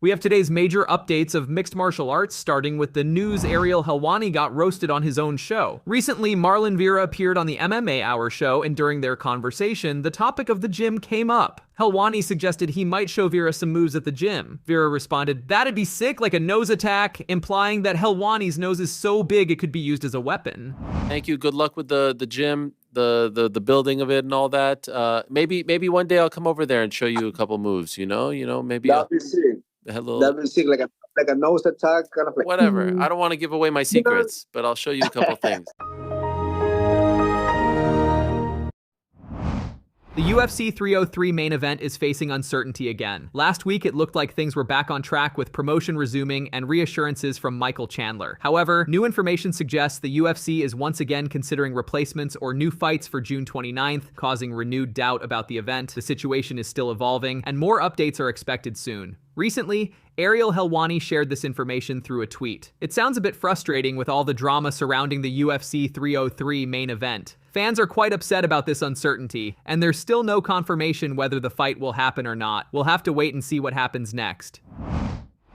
We have today's major updates of mixed martial arts, starting with the news Ariel Helwani got roasted on his own show. Recently, Marlon Vera appeared on the MMA Hour show, and during their conversation, the topic of the gym came up. Helwani suggested he might show Vera some moves at the gym. Vera responded, "That'd be sick, like a nose attack," implying that Helwani's nose is so big it could be used as a weapon. Thank you. Good luck with the gym, the building of it and all that. Maybe one day I'll come over there and show you a couple moves, maybe That'd be sick. That'd be sick, like a nose attack, kind of like whatever. I don't want to give away my secrets, but I'll show you a couple things. The UFC 303 main event is facing uncertainty again. Last week, it looked like things were back on track with promotion resuming and reassurances from Michael Chandler. However, new information suggests the UFC is once again considering replacements or new fights for June 29th, causing renewed doubt about the event. The situation is still evolving, and more updates are expected soon. Recently, Ariel Helwani shared this information through a tweet. It sounds a bit frustrating with all the drama surrounding the UFC 303 main event. Fans are quite upset about this uncertainty, and there's still no confirmation whether the fight will happen or not. We'll have to wait and see what happens next.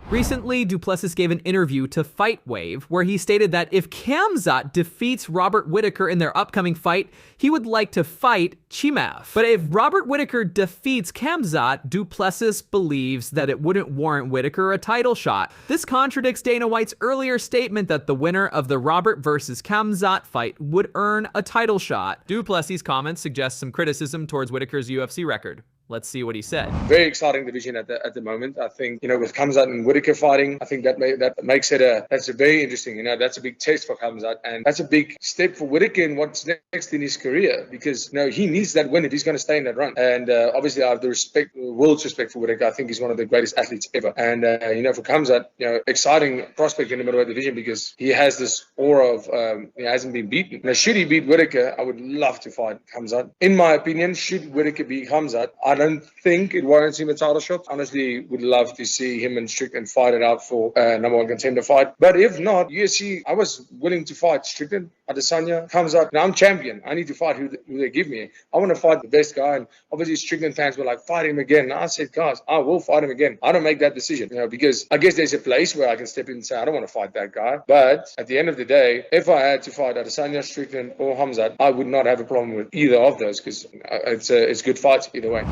Recently, Plessis gave an interview to Fight Wave where he stated that if Khamzat defeats Robert Whittaker in their upcoming fight, he would like to fight Chimaev. But if Robert Whittaker defeats Khamzat, Plessis believes that it wouldn't warrant Whittaker a title shot. This contradicts Dana White's earlier statement that the winner of the Robert versus Khamzat fight would earn a title shot. Plessis' comments suggest some criticism towards Whittaker's UFC record. Let's see what he said. Very exciting division at the moment. I think, with Khamzat and Whittaker fighting, I think that makes it that's a very interesting, that's a big test for Khamzat, and that's a big step for Whittaker in what's next in his career, because, he needs that win if he's going to stay in that run. And obviously I have the world's respect for Whittaker. I think he's one of the greatest athletes ever. And, for Khamzat, exciting prospect in the middleweight division because he has this aura of, he hasn't been beaten. Now, should he beat Whittaker, I would love to fight Khamzat. In my opinion, should Whittaker beat Khamzat, I don't think it warrants him a title shot. Honestly, would love to see him and Strickland fight it out for number one contender fight. But if not, UFC, I was willing to fight Strickland, Adesanya, Khamzat. Now I'm champion. I need to fight who they give me. I want to fight the best guy. And obviously Strickland fans were like, fight him again. And I said, guys, I will fight him again. I don't make that decision, because I guess there's a place where I can step in and say, I don't want to fight that guy. But at the end of the day, if I had to fight Adesanya, Strickland, or Khamzat, I would not have a problem with either of those because it's good fights either way.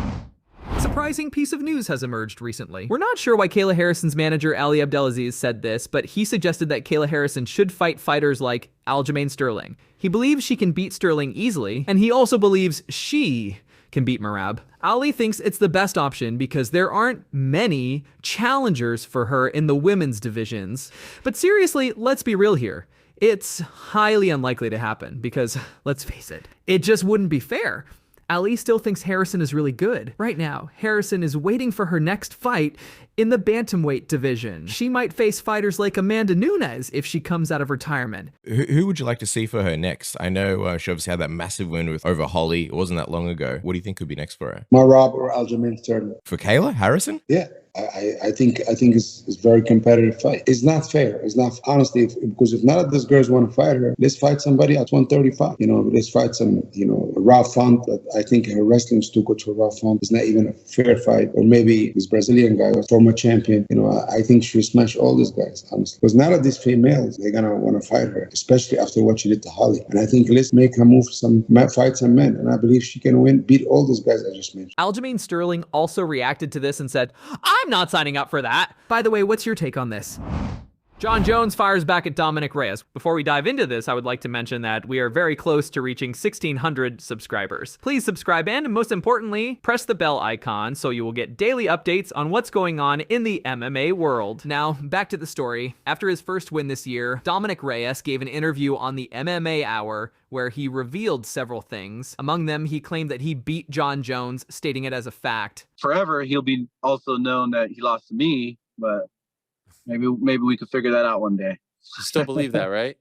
Surprising piece of news has emerged recently. We're not sure why Kayla Harrison's manager Ali Abdelaziz said this, but he suggested that Kayla Harrison should fight fighters like Aljamain Sterling. He believes she can beat Sterling easily, and he also believes she can beat Merab. Ali thinks it's the best option because there aren't many challengers for her in the women's divisions. But seriously, let's be real here. It's highly unlikely to happen because, let's face it just wouldn't be fair. Ali still thinks Harrison is really good. Right now, Harrison is waiting for her next fight in the bantamweight division. She might face fighters like Amanda Nunes if she comes out of retirement. Who would you like to see for her next? I know she obviously had that massive win over Holly. It wasn't that long ago. What do you think could be next for her? Merab or Aljamain Sterling. For Kayla Harrison? Yeah. I think it's a very competitive fight. It's not fair. It's not, honestly, because if none of these girls want to fight her, let's fight somebody at 135. Let's fight some, Ralph Font. I think her wrestling is too good for Ralph Font. It's not even a fair fight. Or maybe this Brazilian guy, former champion. I think she'll smash all these guys, honestly. Because none of these females, they're going to want to fight her, especially after what she did to Holly. And I think let's make her move fight some men. And I believe she can beat all these guys I just mentioned. Aljamain Sterling also reacted to this and said, I'm not signing up for that. By the way, what's your take on this? Jon Jones fires back at Dominick Reyes. Before we dive into this, I would like to mention that we are very close to reaching 1,600 subscribers. Please subscribe and, most importantly, press the bell icon so you will get daily updates on what's going on in the MMA world. Now, back to the story. After his first win this year, Dominick Reyes gave an interview on the MMA Hour where he revealed several things. Among them, he claimed that he beat Jon Jones, stating it as a fact. Forever, he'll be also known that he lost to me, but maybe we could figure that out one day. You still believe that, right?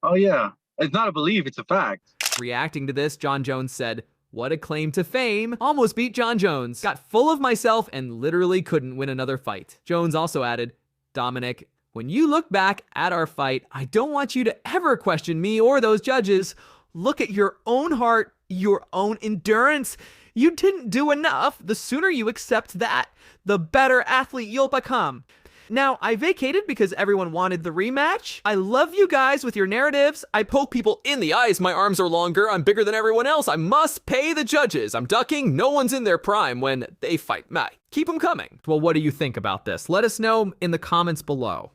Oh, yeah. It's not a belief, it's a fact. Reacting to this, Jon Jones said, "What a claim to fame. Almost beat Jon Jones. Got full of myself and literally couldn't win another fight." Jones also added, "Dominick, when you look back at our fight, I don't want you to ever question me or those judges. Look at your own heart, your own endurance. You didn't do enough. The sooner you accept that, the better athlete you'll become. Now, I vacated because everyone wanted the rematch. I love you guys with your narratives. I poke people in the eyes. My arms are longer. I'm bigger than everyone else. I must pay the judges. I'm ducking. No one's in their prime when they fight me. Keep them coming. Well, what do you think about this? Let us know in the comments below.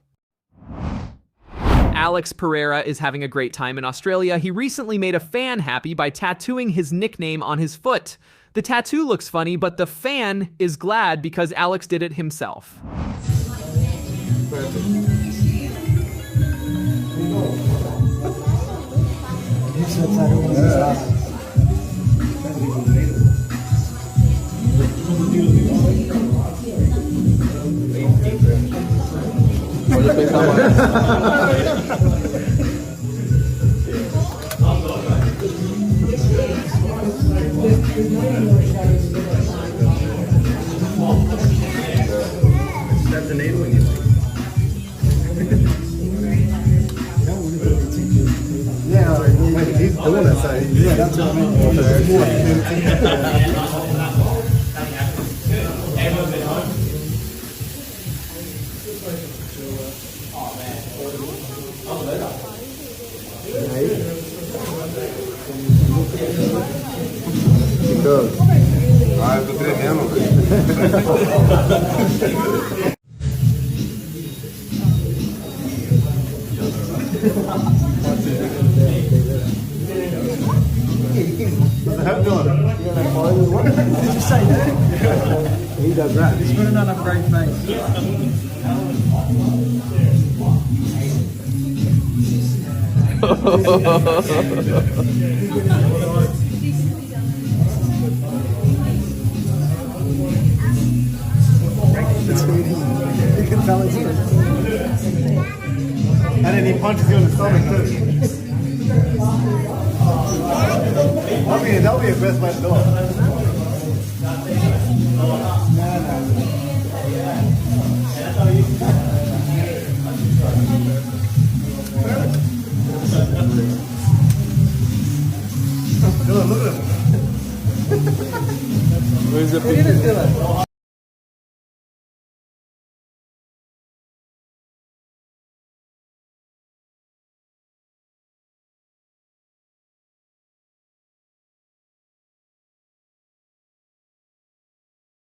Alex Pereira is having a great time in Australia. He recently made a fan happy by tattooing his nickname on his foot. The tattoo looks funny, but the fan is glad because Alex did it himself. He's doing it, so yeah, that's what I mean. What did you say there? He does that. He's putting on a great face. You can tell it's here. And then he punches you in the stomach too. That'll be a best way to do it. Look at him. Where's the picture?